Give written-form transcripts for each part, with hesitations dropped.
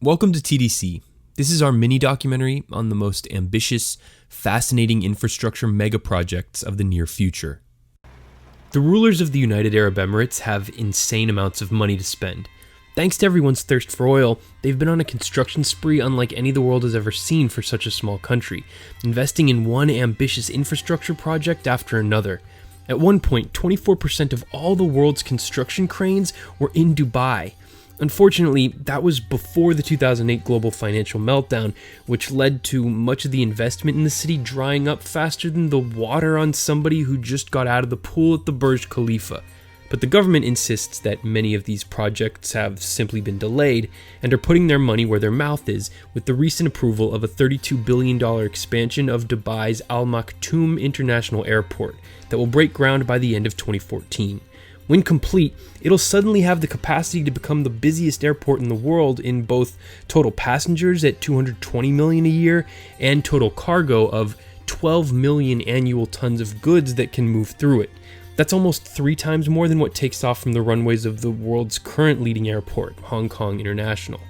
Welcome to TDC. This is our mini documentary on the most ambitious, fascinating infrastructure mega projects of the near future. The rulers of the United Arab Emirates have insane amounts of money to spend. Thanks to everyone's thirst for oil, they've been on a construction spree unlike any the world has ever seen for such a small country, investing in one ambitious infrastructure project after another. At one point, 24% of all the world's construction cranes were in Dubai. Unfortunately, that was before the 2008 global financial meltdown, which led to much of the investment in the city drying up faster than the water on somebody who just got out of the pool at the Burj Khalifa. But the government insists that many of these projects have simply been delayed and are putting their money where their mouth is with the recent approval of a $32 billion expansion of Dubai's Al Maktoum International Airport that will break ground by the end of 2014. When complete, it'll suddenly have the capacity to become the busiest airport in the world in both total passengers at 220 million a year and total cargo of 12 million annual tons of goods that can move through it. That's almost 3 times more than what takes off from the runways of the world's current leading airport, Hong Kong International.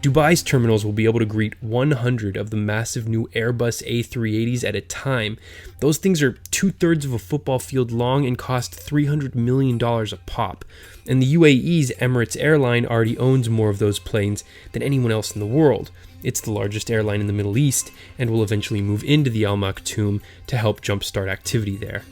Dubai's terminals will be able to greet 100 of the massive new Airbus A380s at a time. Those things are 2/3 of a football field long and cost $300 million a pop. And the UAE's Emirates airline already owns more of those planes than anyone else in the world. It's the largest airline in the Middle East and will eventually move into the Al Maktoum to help jumpstart activity there.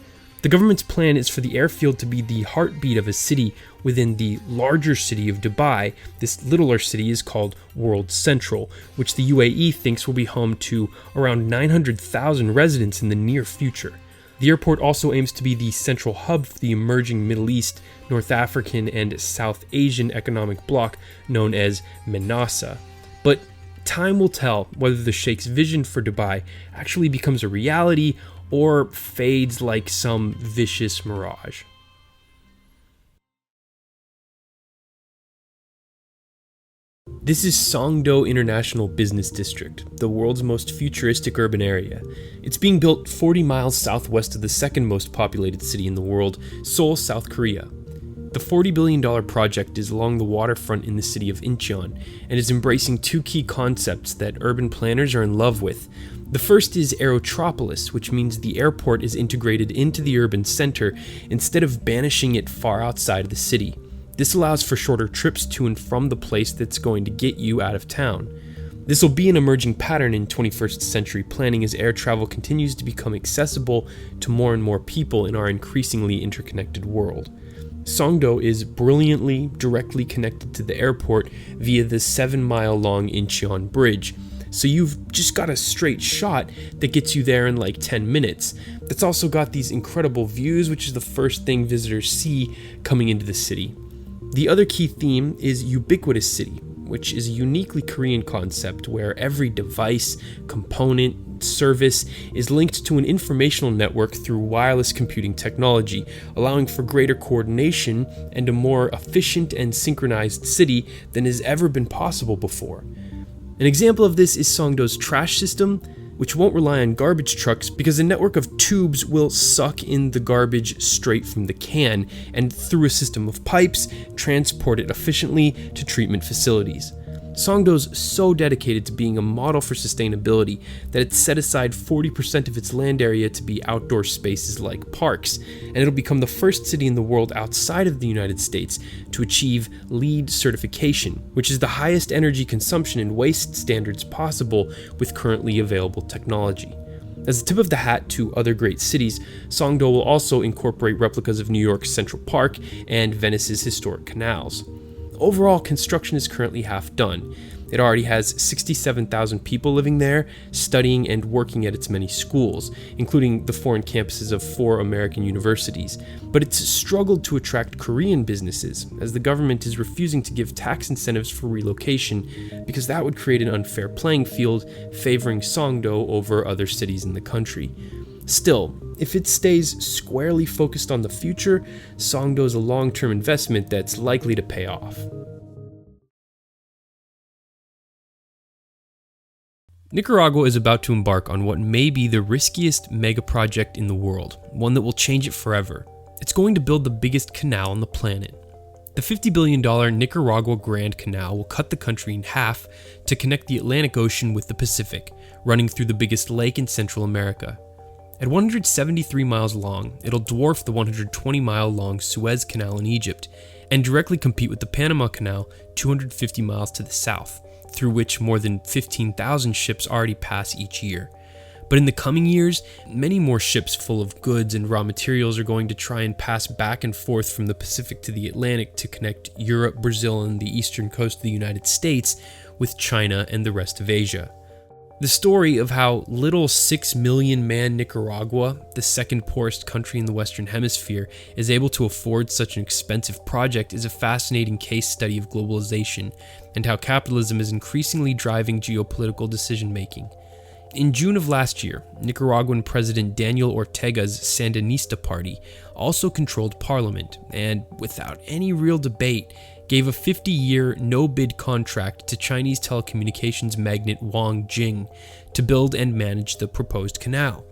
The government's plan is for the airfield to be the heartbeat of a city within the larger city of Dubai. This littler city is called World Central, which the UAE thinks will be home to around 900,000 residents in the near future. The airport also aims to be the central hub for the emerging Middle East, North African, and South Asian economic bloc known as MENASA. But time will tell whether the Sheikh's vision for Dubai actually becomes a reality or fades like some vicious mirage. This is Songdo International Business District, the world's most futuristic urban area. It's being built 40 miles southwest of the second most populated city in the world, Seoul, South Korea. The $40 billion project is along the waterfront in the city of Incheon and is embracing 2 key concepts that urban planners are in love with. The first is Aerotropolis, which means the airport is integrated into the urban center instead of banishing it far outside of the city. This allows for shorter trips to and from the place that's going to get you out of town. This will be an emerging pattern in 21st century planning as air travel continues to become accessible to more and more people in our increasingly interconnected world. Songdo is brilliantly directly connected to the airport via the 7-mile-long Incheon Bridge, so you've just got a straight shot that gets you there in like 10 minutes. That's also got these incredible views, which is the first thing visitors see coming into the city. The other key theme is Ubiquitous City, which is a uniquely Korean concept where every device, component, service is linked to an informational network through wireless computing technology, allowing for greater coordination and a more efficient and synchronized city than has ever been possible before. An example of this is Songdo's trash system, which won't rely on garbage trucks because a network of tubes will suck in the garbage straight from the can and through a system of pipes transport it efficiently to treatment facilities. Songdo's so dedicated to being a model for sustainability that it's set aside 40% of its land area to be outdoor spaces like parks, and it'll become the first city in the world outside of the United States to achieve LEED certification, which is the highest energy consumption and waste standards possible with currently available technology. As a tip of the hat to other great cities, Songdo will also incorporate replicas of New York's Central Park and Venice's historic canals. Overall, construction is currently half done. It already has 67,000 people living there, studying and working at its many schools, including the foreign campuses of 4 American universities. But it's struggled to attract Korean businesses, as the government is refusing to give tax incentives for relocation because that would create an unfair playing field, favoring Songdo over other cities in the country. Still, if it stays squarely focused on the future, Songdo is a long-term investment that's likely to pay off. Nicaragua is about to embark on what may be the riskiest mega project in the world, one that will change it forever. It's going to build the biggest canal on the planet. The $50 billion Nicaragua Grand Canal will cut the country in half to connect the Atlantic Ocean with the Pacific, running through the biggest lake in Central America. At 173 miles long, it'll dwarf the 120-mile-long Suez Canal in Egypt and directly compete with the Panama Canal 250 miles to the south, through which more than 15,000 ships already pass each year. But in the coming years, many more ships full of goods and raw materials are going to try and pass back and forth from the Pacific to the Atlantic to connect Europe, Brazil, and the eastern coast of the United States with China and the rest of Asia. The story of how little 6 million man Nicaragua, the second poorest country in the Western Hemisphere, is able to afford such an expensive project is a fascinating case study of globalization and how capitalism is increasingly driving geopolitical decision-making. In June of last year, Nicaraguan President Daniel Ortega's Sandinista party also controlled parliament and, without any real debate, gave a 50-year no-bid contract to Chinese telecommunications magnate Wang Jing to build and manage the proposed canal.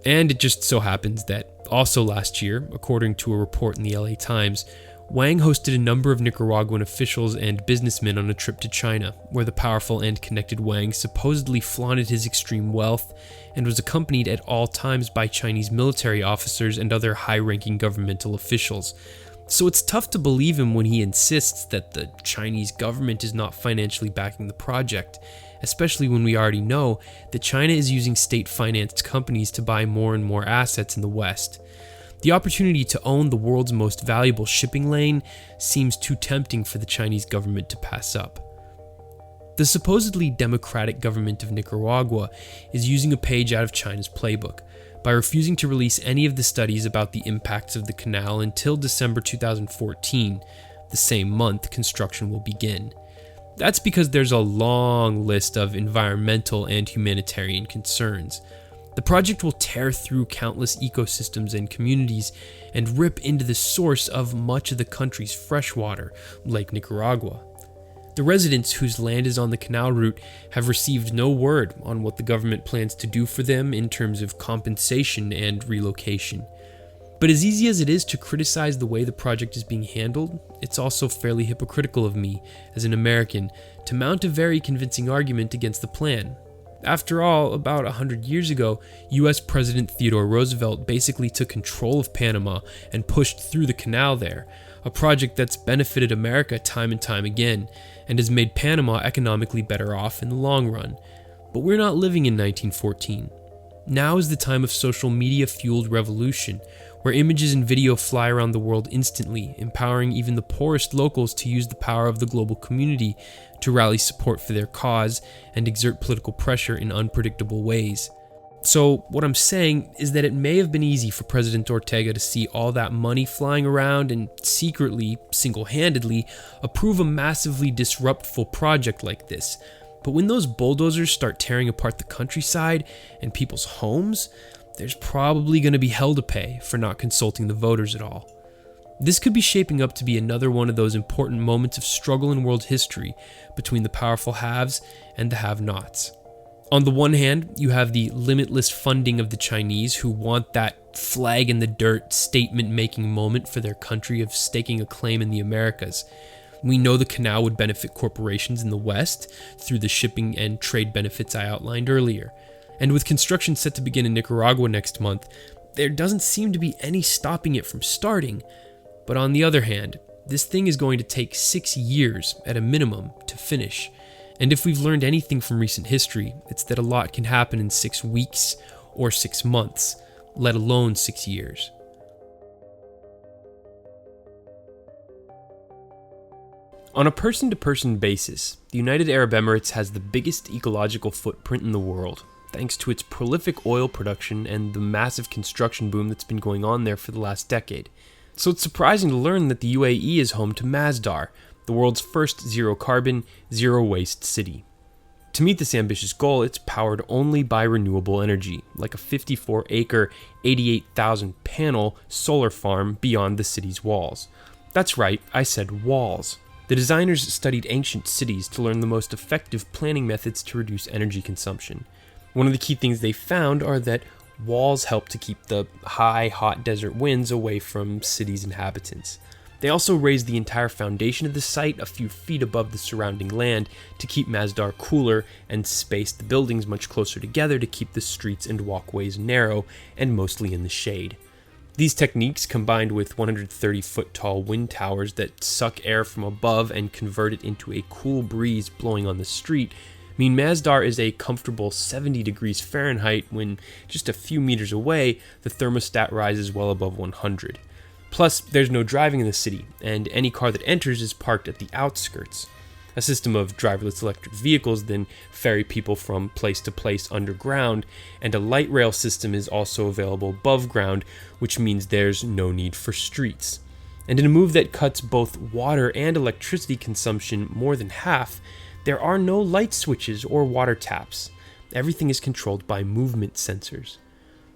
And it just so happens that also last year, according to a report in the LA Times, Wang hosted a number of Nicaraguan officials and businessmen on a trip to China, where the powerful and connected Wang supposedly flaunted his extreme wealth and was accompanied at all times by Chinese military officers and other high-ranking governmental officials. So it's tough to believe him when he insists that the Chinese government is not financially backing the project, especially when we already know that China is using state-financed companies to buy more and more assets in the West. The opportunity to own the world's most valuable shipping lane seems too tempting for the Chinese government to pass up. The supposedly democratic government of Nicaragua is using a page out of China's playbook by refusing to release any of the studies about the impacts of the canal until December 2014, the same month construction will begin. That's because there's a long list of environmental and humanitarian concerns. The project will tear through countless ecosystems and communities and rip into the source of much of the country's fresh water, Lake Nicaragua. The residents whose land is on the canal route have received no word on what the government plans to do for them in terms of compensation and relocation. But as easy as it is to criticize the way the project is being handled, it's also fairly hypocritical of me, as an American, to mount a very convincing argument against the plan. After all, about 100 years ago, US President Theodore Roosevelt basically took control of Panama and pushed through the canal there, a project that's benefited America time and time again, and has made Panama economically better off in the long run. But we're not living in 1914. Now is the time of social media-fueled revolution, where images and video fly around the world instantly, empowering even the poorest locals to use the power of the global community to rally support for their cause and exert political pressure in unpredictable ways. So what I'm saying is that it may have been easy for President Ortega to see all that money flying around and secretly, single-handedly, approve a massively disruptful project like this. But when those bulldozers start tearing apart the countryside and people's homes, there's probably going to be hell to pay for not consulting the voters at all. This could be shaping up to be another one of those important moments of struggle in world history between the powerful haves and the have-nots. On the one hand, you have the limitless funding of the Chinese who want that flag in the dirt statement-making moment for their country of staking a claim in the Americas. We know the canal would benefit corporations in the West through the shipping and trade benefits I outlined earlier. And with construction set to begin in Nicaragua next month, there doesn't seem to be any stopping it from starting. But on the other hand, this thing is going to take 6 years at a minimum to finish. And if we've learned anything from recent history, it's that a lot can happen in 6 weeks or 6 months, let alone 6 years. On a person-to-person basis, the United Arab Emirates has the biggest ecological footprint in the world, thanks to its prolific oil production and the massive construction boom that's been going on there for the last decade. So it's surprising to learn that the UAE is home to Masdar, the world's first zero-carbon, zero-waste city. To meet this ambitious goal, it's powered only by renewable energy, like a 54-acre, 88,000-panel solar farm beyond the city's walls. That's right, I said walls. The designers studied ancient cities to learn the most effective planning methods to reduce energy consumption. One of the key things they found are that walls help to keep the high, hot desert winds away from cities' inhabitants. They also raised the entire foundation of the site a few feet above the surrounding land to keep Masdar cooler and spaced the buildings much closer together to keep the streets and walkways narrow and mostly in the shade. These techniques, combined with 130-foot tall wind towers that suck air from above and convert it into a cool breeze blowing on the street, mean Masdar is a comfortable 70 degrees Fahrenheit when just a few meters away the thermostat rises well above 100. Plus, there's no driving in the city, and any car that enters is parked at the outskirts. A system of driverless electric vehicles then ferry people from place to place underground, and a light rail system is also available above ground, which means there's no need for streets. And in a move that cuts both water and electricity consumption more than half, there are no light switches or water taps. Everything is controlled by movement sensors.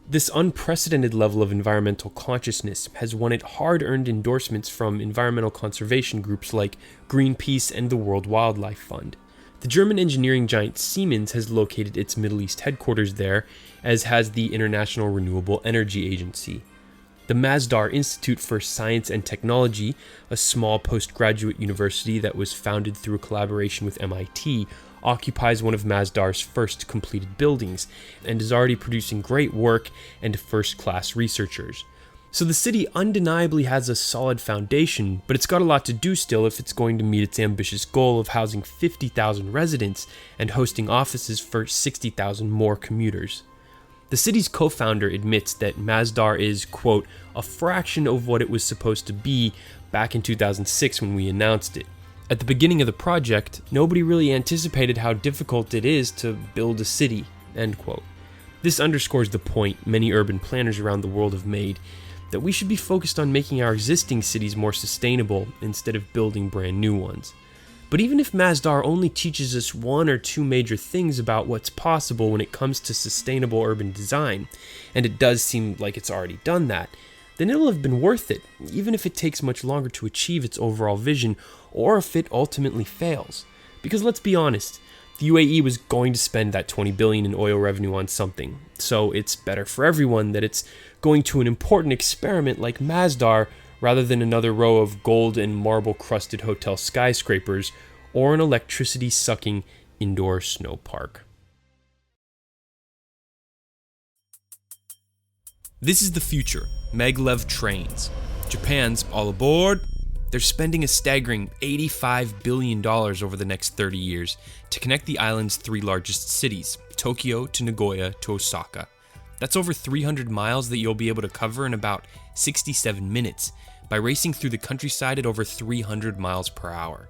This unprecedented level of environmental consciousness has won it hard-earned endorsements from environmental conservation groups like Greenpeace and the World Wildlife Fund. The German engineering giant Siemens has located its Middle East headquarters there, as has the International Renewable Energy Agency. The Masdar Institute for Science and Technology, a small postgraduate university that was founded through a collaboration with MIT, occupies one of Masdar's first completed buildings, and is already producing great work and first-class researchers. So the city undeniably has a solid foundation, but it's got a lot to do still if it's going to meet its ambitious goal of housing 50,000 residents and hosting offices for 60,000 more commuters. The city's co-founder admits that Masdar is, quote, a fraction of what it was supposed to be back in 2006 when we announced it. At the beginning of the project, nobody really anticipated how difficult it is to build a city, end quote. This underscores the point many urban planners around the world have made, that we should be focused on making our existing cities more sustainable instead of building brand new ones. But even if Masdar only teaches us one or two major things about what's possible when it comes to sustainable urban design, and it does seem like it's already done that, then it'll have been worth it, even if it takes much longer to achieve its overall vision, or if it ultimately fails. Because let's be honest, the UAE was going to spend that $20 billion in oil revenue on something, so it's better for everyone that it's going to an important experiment like Masdar rather than another row of gold and marble-crusted hotel skyscrapers or an electricity-sucking indoor snow park. This is the future. Maglev trains. Japan's all aboard. They're spending a staggering $85 billion over the next 30 years to connect the island's three largest cities, Tokyo to Nagoya to Osaka. That's over 300 miles that you'll be able to cover in about 67 minutes by racing through the countryside at over 300 miles per hour.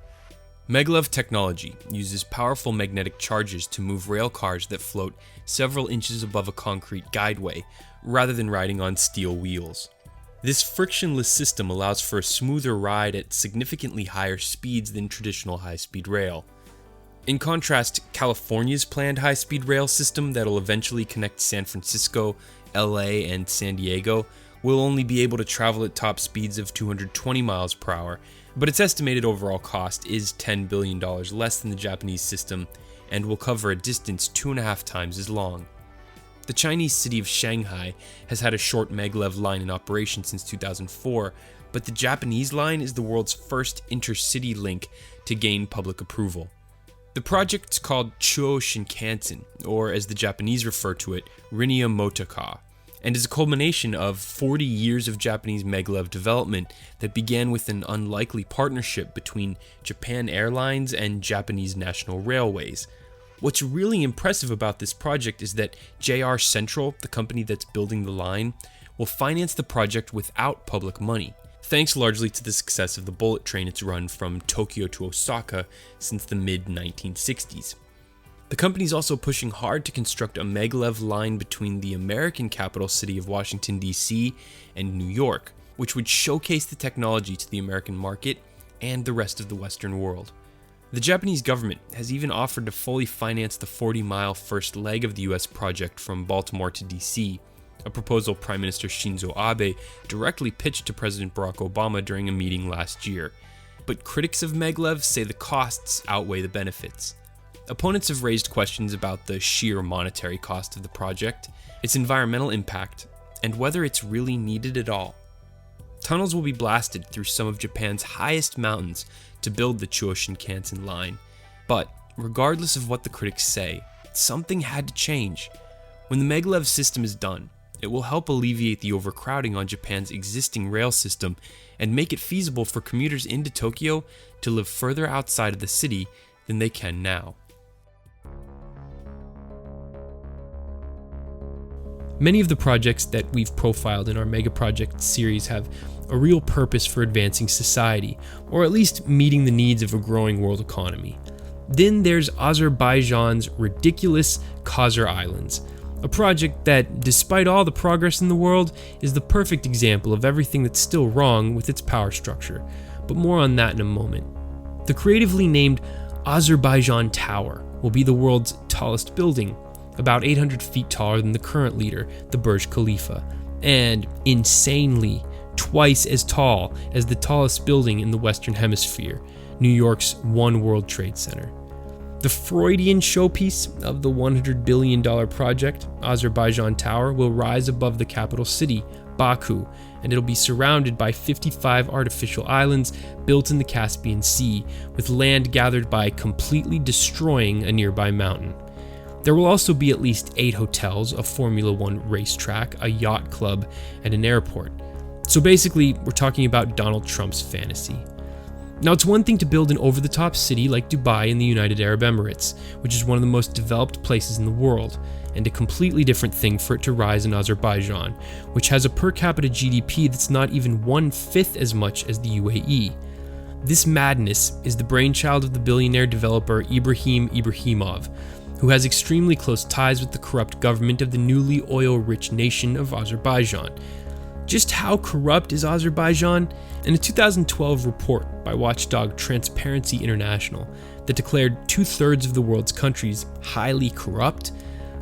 Maglev technology uses powerful magnetic charges to move rail cars that float several inches above a concrete guideway, rather than riding on steel wheels. This frictionless system allows for a smoother ride at significantly higher speeds than traditional high-speed rail. In contrast, California's planned high-speed rail system that'll eventually connect San Francisco, LA, and San Diego will only be able to travel at top speeds of 220 miles per hour, but its estimated overall cost is $10 billion less than the Japanese system and will cover a distance 2.5 times as long. The Chinese city of Shanghai has had a short maglev line in operation since 2004, but the Japanese line is the world's first intercity link to gain public approval. The project's called Chuo Shinkansen, or as the Japanese refer to it, Rinia Motaka, and is a culmination of 40 years of Japanese maglev development that began with an unlikely partnership between Japan Airlines and Japanese National Railways. What's really impressive about this project is that JR Central, the company that's building the line, will finance the project without public money, thanks largely to the success of the bullet train it's run from Tokyo to Osaka since the mid-1960s. The company's also pushing hard to construct a maglev line between the American capital city of Washington, D.C. and New York, which would showcase the technology to the American market and the rest of the Western world. The Japanese government has even offered to fully finance the 40-mile first leg of the US project from Baltimore to DC, a proposal Prime Minister Shinzo Abe directly pitched to President Barack Obama during a meeting last year. But critics of maglev say the costs outweigh the benefits. Opponents have raised questions about the sheer monetary cost of the project, its environmental impact, and whether it's really needed at all. Tunnels will be blasted through some of Japan's highest mountains to build the Chuo Shinkansen line. But regardless of what the critics say, something had to change. When the Maglev system is done, it will help alleviate the overcrowding on Japan's existing rail system and make it feasible for commuters into Tokyo to live further outside of the city than they can now. Many of the projects that we've profiled in our Megaprojects series have a real purpose for advancing society, or at least meeting the needs of a growing world economy. Then there's Azerbaijan's ridiculous KHAZAR Islands, a project that, despite all the progress in the world, is the perfect example of everything that's still wrong with its power structure, but more on that in a moment. The creatively named Azerbaijan Tower will be the world's tallest building, about 800 feet taller than the current leader, the Burj Khalifa, and insanely twice as tall as the tallest building in the Western Hemisphere, New York's One World Trade Center. The Freudian showpiece of the $100 billion project, Azerbaijan Tower, will rise above the capital city, Baku, and it'll be surrounded by 55 artificial islands built in the Caspian Sea, with land gathered by completely destroying a nearby mountain. There will also be at least 8 hotels, a Formula One racetrack, a yacht club, and an airport. So basically, we're talking about Donald Trump's fantasy. Now, it's one thing to build an over-the-top city like Dubai in the United Arab Emirates, which is one of the most developed places in the world, and a completely different thing for it to rise in Azerbaijan, which has a per capita GDP that's not even 1/5 as much as the UAE. This madness is the brainchild of the billionaire developer Ibrahim Ibrahimov, who has extremely close ties with the corrupt government of the newly oil-rich nation of Azerbaijan. Just how corrupt is Azerbaijan? In a 2012 report by watchdog Transparency International that declared 2/3 of the world's countries highly corrupt,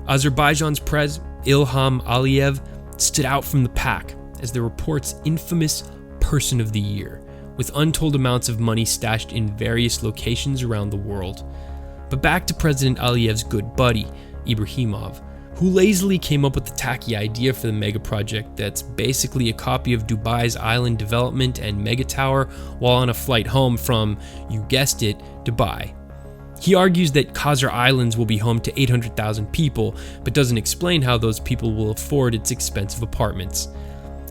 Azerbaijan's Ilham Aliyev stood out from the pack as the report's infamous Person of the Year, with untold amounts of money stashed in various locations around the world. But back to President Aliyev's good buddy, Ibrahimov, who lazily came up with the tacky idea for the mega project that's basically a copy of Dubai's island development and mega tower while on a flight home from, you guessed it, Dubai. He argues that KHAZAR Islands will be home to 800,000 people, but doesn't explain how those people will afford its expensive apartments.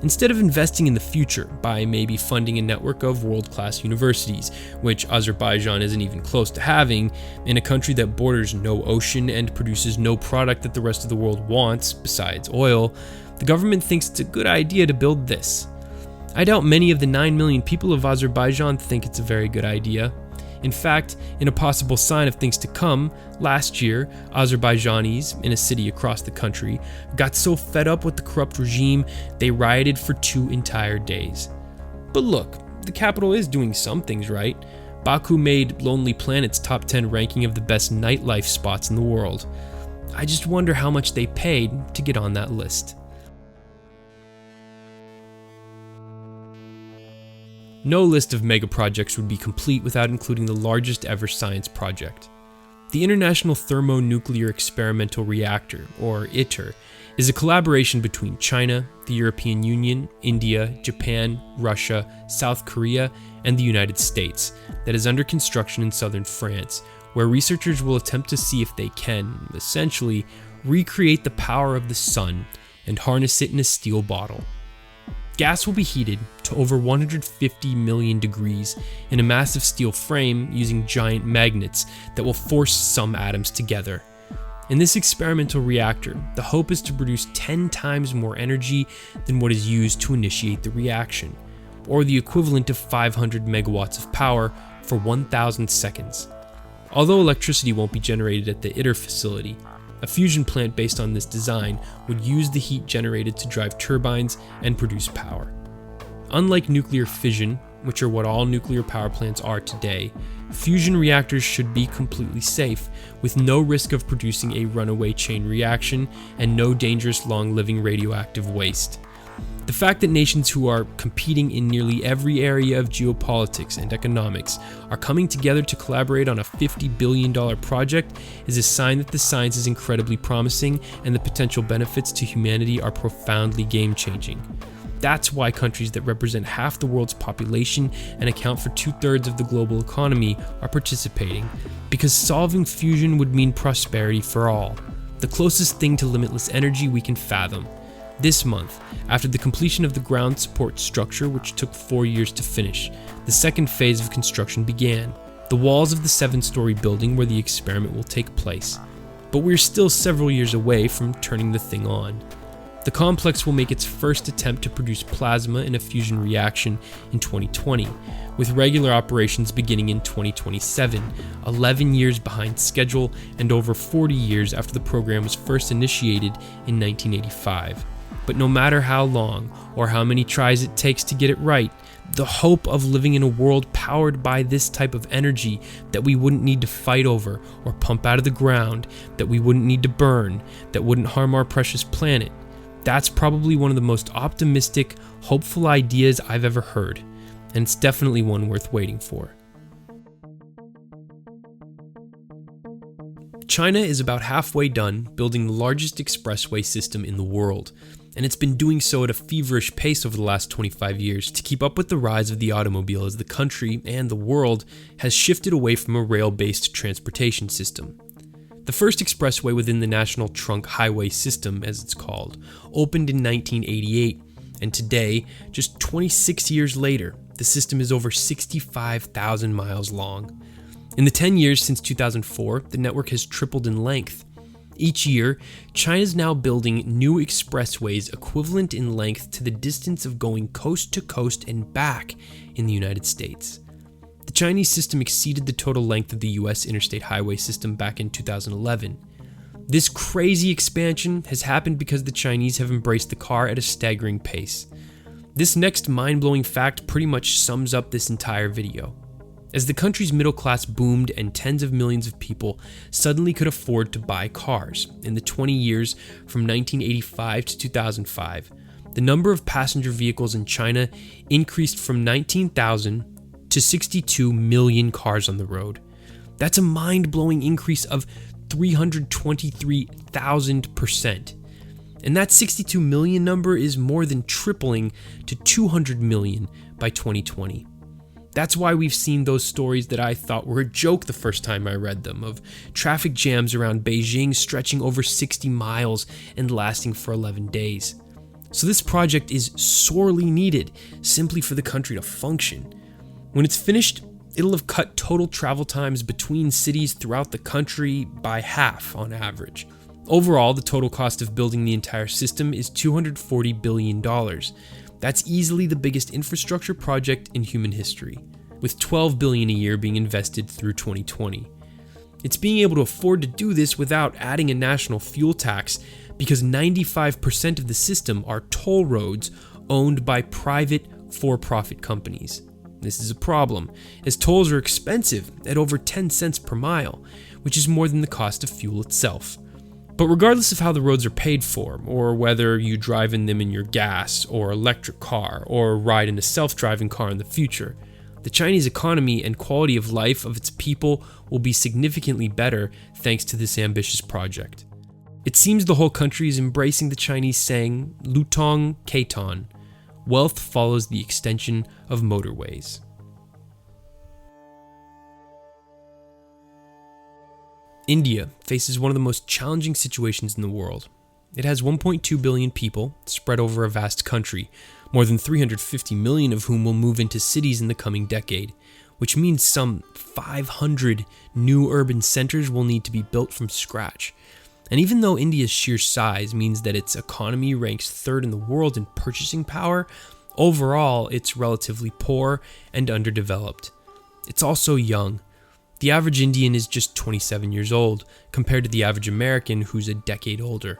Instead of investing in the future by maybe funding a network of world-class universities, which Azerbaijan isn't even close to having, in a country that borders no ocean and produces no product that the rest of the world wants, besides oil, the government thinks it's a good idea to build this. I doubt many of the 9 million people of Azerbaijan think it's a very good idea. In fact, in a possible sign of things to come, last year, Azerbaijanis in a city across the country got so fed up with the corrupt regime they rioted for 2 entire days. But look, the capital is doing some things right. Baku made Lonely Planet's top 10 ranking of the best nightlife spots in the world. I just wonder how much they paid to get on that list. No list of megaprojects would be complete without including the largest ever science project. The International Thermonuclear Experimental Reactor, or ITER, is a collaboration between China, the European Union, India, Japan, Russia, South Korea, and the United States that is under construction in southern France, where researchers will attempt to see if they can, essentially, recreate the power of the sun and harness it in a steel bottle. Gas will be heated to over 150 million degrees in a massive steel frame using giant magnets that will force some atoms together. In this experimental reactor, the hope is to produce 10 times more energy than what is used to initiate the reaction, or the equivalent of 500 megawatts of power for 1,000 seconds. Although electricity won't be generated at the ITER facility, a fusion plant based on this design would use the heat generated to drive turbines and produce power. Unlike nuclear fission, which are what all nuclear power plants are today, fusion reactors should be completely safe, with no risk of producing a runaway chain reaction and no dangerous long-living radioactive waste. The fact that nations who are competing in nearly every area of geopolitics and economics are coming together to collaborate on a $50 billion project is a sign that the science is incredibly promising and the potential benefits to humanity are profoundly game-changing. That's why countries that represent half the world's population and account for 2/3 of the global economy are participating, because solving fusion would mean prosperity for all, the closest thing to limitless energy we can fathom. This month, after the completion of the ground support structure, which took 4 years to finish, the second phase of construction began, the walls of the 7-story building where the experiment will take place. But we're still several years away from turning the thing on. The complex will make its first attempt to produce plasma in a fusion reaction in 2020, with regular operations beginning in 2027, 11 years behind schedule and over 40 years after the program was first initiated in 1985. But no matter how long or how many tries it takes to get it right, the hope of living in a world powered by this type of energy that we wouldn't need to fight over or pump out of the ground, that we wouldn't need to burn, that wouldn't harm our precious planet, that's probably one of the most optimistic, hopeful ideas I've ever heard, and it's definitely one worth waiting for. China is about halfway done building the largest expressway system in the world, and it's been doing so at a feverish pace over the last 25 years to keep up with the rise of the automobile as the country and the world has shifted away from a rail-based transportation system. The first expressway within the National Trunk Highway System, as it's called, opened in 1988, and today, just 26 years later, the system is over 65,000 miles long. In the 10 years since 2004, the network has tripled in length. Each year, China's now building new expressways equivalent in length to the distance of going coast to coast and back in the United States. The Chinese system exceeded the total length of the US interstate highway system back in 2011. This crazy expansion has happened because the Chinese have embraced the car at a staggering pace. This next mind-blowing fact pretty much sums up this entire video. As the country's middle class boomed and tens of millions of people suddenly could afford to buy cars in the 20 years from 1985 to 2005, the number of passenger vehicles in China increased from 19,000 to 62 million cars on the road. That's a mind-blowing increase of 323,000%. And that 62 million number is more than tripling to 200 million by 2020. That's why we've seen those stories that I thought were a joke the first time I read them, of traffic jams around Beijing stretching over 60 miles and lasting for 11 days. So this project is sorely needed simply for the country to function. When it's finished, it'll have cut total travel times between cities throughout the country by half on average. Overall, the total cost of building the entire system is $240 billion. That's easily the biggest infrastructure project in human history, with $12 billion a year being invested through 2020. It's being able to afford to do this without adding a national fuel tax, because 95% of the system are toll roads owned by private for-profit companies. This is a problem, as tolls are expensive at over 10 cents per mile, which is more than the cost of fuel itself. But regardless of how the roads are paid for, or whether you drive in them in your gas or electric car, or ride in a self-driving car in the future, the Chinese economy and quality of life of its people will be significantly better thanks to this ambitious project. It seems the whole country is embracing the Chinese saying, Lutong Kaiton, wealth follows the extension of motorways. India faces one of the most challenging situations in the world. It has 1.2 billion people spread over a vast country, more than 350 million of whom will move into cities in the coming decade, which means some 500 new urban centers will need to be built from scratch. And even though India's sheer size means that its economy ranks third in the world in purchasing power, overall it's relatively poor and underdeveloped. It's also young. The average Indian is just 27 years old, compared to the average American who's a decade older.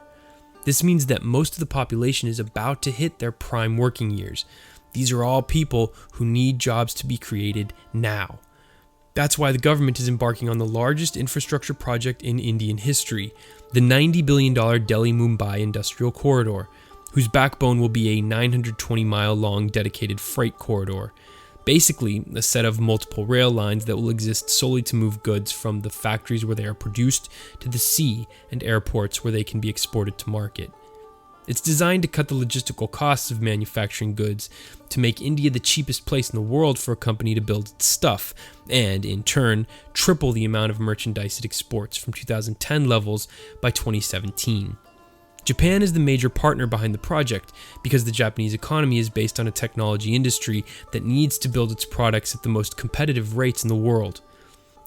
This means that most of the population is about to hit their prime working years. These are all people who need jobs to be created now. That's why the government is embarking on the largest infrastructure project in Indian history, the $90 billion Delhi-Mumbai industrial corridor, whose backbone will be a 920-mile-long dedicated freight corridor. Basically, a set of multiple rail lines that will exist solely to move goods from the factories where they are produced to the sea and airports where they can be exported to market. It's designed to cut the logistical costs of manufacturing goods, to make India the cheapest place in the world for a company to build its stuff, and, in turn, triple the amount of merchandise it exports from 2010 levels by 2017. Japan is the major partner behind the project because the Japanese economy is based on a technology industry that needs to build its products at the most competitive rates in the world.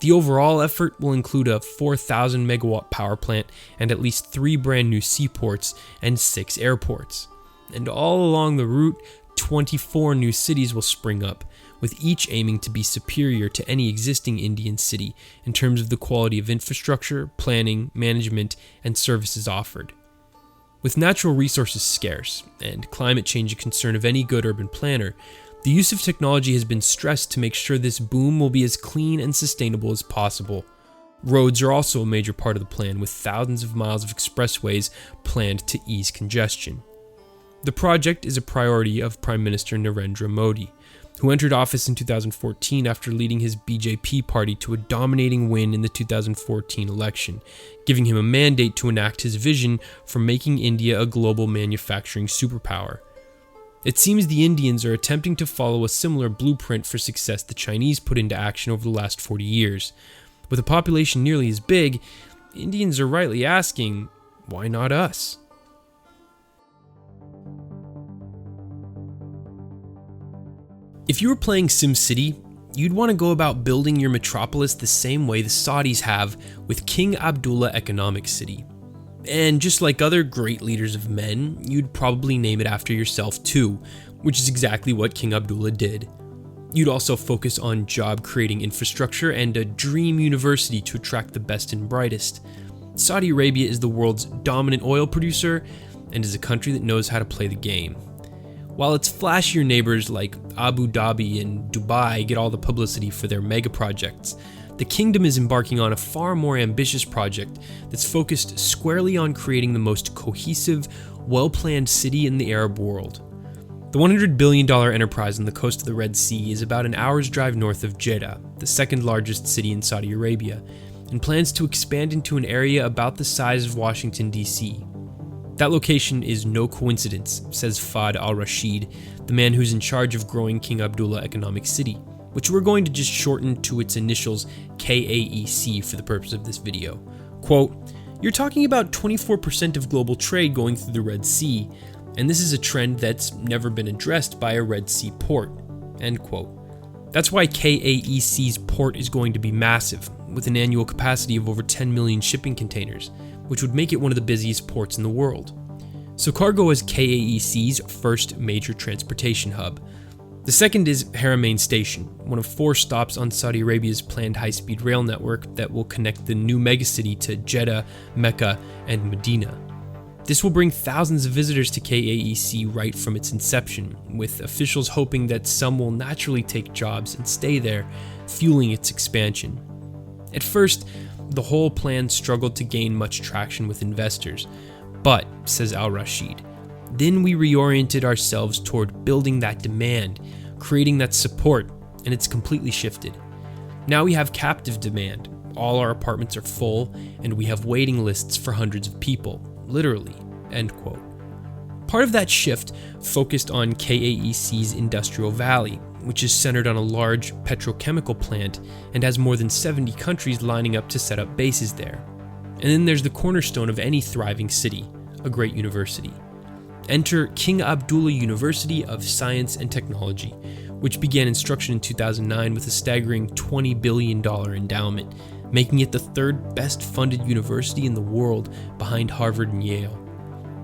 The overall effort will include a 4,000 megawatt power plant and at least 3 brand new seaports and 6 airports. And all along the route, 24 new cities will spring up, with each aiming to be superior to any existing Indian city in terms of the quality of infrastructure, planning, management, and services offered. With natural resources scarce and climate change a concern of any good urban planner, the use of technology has been stressed to make sure this boom will be as clean and sustainable as possible. Roads are also a major part of the plan, with thousands of miles of expressways planned to ease congestion. The project is a priority of Prime Minister Narendra Modi, who entered office in 2014 after leading his BJP party to a dominating win in the 2014 election, giving him a mandate to enact his vision for making India a global manufacturing superpower. It seems the Indians are attempting to follow a similar blueprint for success the Chinese put into action over the last 40 years. With a population nearly as big, Indians are rightly asking, why not us? If you were playing SimCity, you'd want to go about building your metropolis the same way the Saudis have with King Abdullah Economic City. And just like other great leaders of men, you'd probably name it after yourself too, which is exactly what King Abdullah did. You'd also focus on job-creating infrastructure and a dream university to attract the best and brightest. Saudi Arabia is the world's dominant oil producer and is a country that knows how to play the game. While its flashier neighbors like Abu Dhabi and Dubai get all the publicity for their megaprojects, the kingdom is embarking on a far more ambitious project that's focused squarely on creating the most cohesive, well-planned city in the Arab world. The $100 billion enterprise on the coast of the Red Sea is about an hour's drive north of Jeddah, the second largest city in Saudi Arabia, and plans to expand into an area about the size of Washington, D.C. That location is no coincidence, says Fahd al-Rashid, the man who's in charge of growing King Abdullah Economic City, which we're going to just shorten to its initials KAEC for the purpose of this video. Quote, "You're talking about 24% of global trade going through the Red Sea, and this is a trend that's never been addressed by a Red Sea port." End quote. That's why KAEC's port is going to be massive, with an annual capacity of over 10 million shipping containers, which would make it one of the busiest ports in the world. So cargo is KAEC's first major transportation hub. The second is Haramain Station, one of 4 stops on Saudi Arabia's planned high-speed rail network that will connect the new megacity to Jeddah, Mecca, and Medina. This will bring thousands of visitors to KAEC right from its inception, with officials hoping that some will naturally take jobs and stay there, fueling its expansion. At first, the whole plan struggled to gain much traction with investors, but, says Al-Rashid, then we reoriented ourselves toward building that demand, creating that support, and it's completely shifted. Now we have captive demand, all our apartments are full, and we have waiting lists for hundreds of people, literally, end quote. Part of that shift focused on KAEC's Industrial Valley, which is centered on a large petrochemical plant and has more than 70 countries lining up to set up bases there. And then there's the cornerstone of any thriving city, a great university. Enter King Abdullah University of Science and Technology, which began instruction in 2009 with a staggering $20 billion endowment, making it the 3rd best funded university in the world behind Harvard and Yale.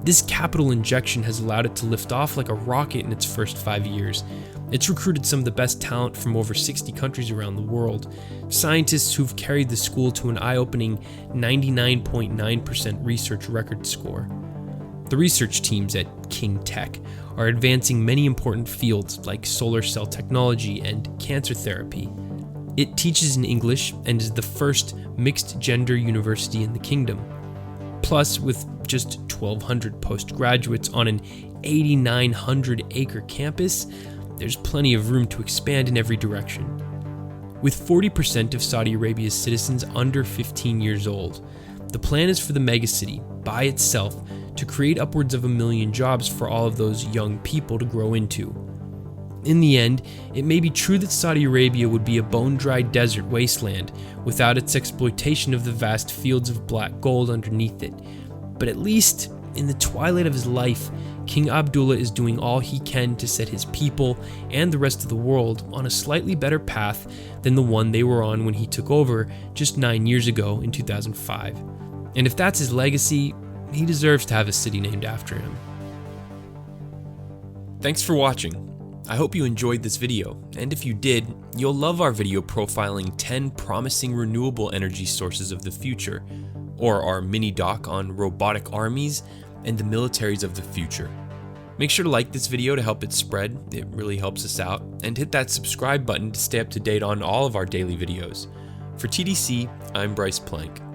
This capital injection has allowed it to lift off like a rocket in its first 5 years. It's recruited some of the best talent from over 60 countries around the world, scientists who've carried the school to an eye-opening 99.9% research record score. The research teams at King Tech are advancing many important fields like solar cell technology and cancer therapy. It teaches in English and is the first mixed-gender university in the kingdom. Plus, with just 1,200 postgraduates on an 8,900-acre campus, there's plenty of room to expand in every direction. With 40% of Saudi Arabia's citizens under 15 years old, the plan is for the megacity, by itself, to create upwards of 1 million jobs for all of those young people to grow into. In the end, it may be true that Saudi Arabia would be a bone-dry desert wasteland without its exploitation of the vast fields of black gold underneath it, but at least in the twilight of his life, King Abdullah is doing all he can to set his people and the rest of the world on a slightly better path than the one they were on when he took over just 9 years ago in 2005. And if that's his legacy, he deserves to have a city named after him. Thanks for watching. I hope you enjoyed this video, and if you did, you'll love our video profiling 10 promising renewable energy sources of the future, or our mini doc on robotic armies and the militaries of the future. Make sure to like this video to help it spread, it really helps us out, and hit that subscribe button to stay up to date on all of our daily videos. For TDC, I'm Bryce Plank.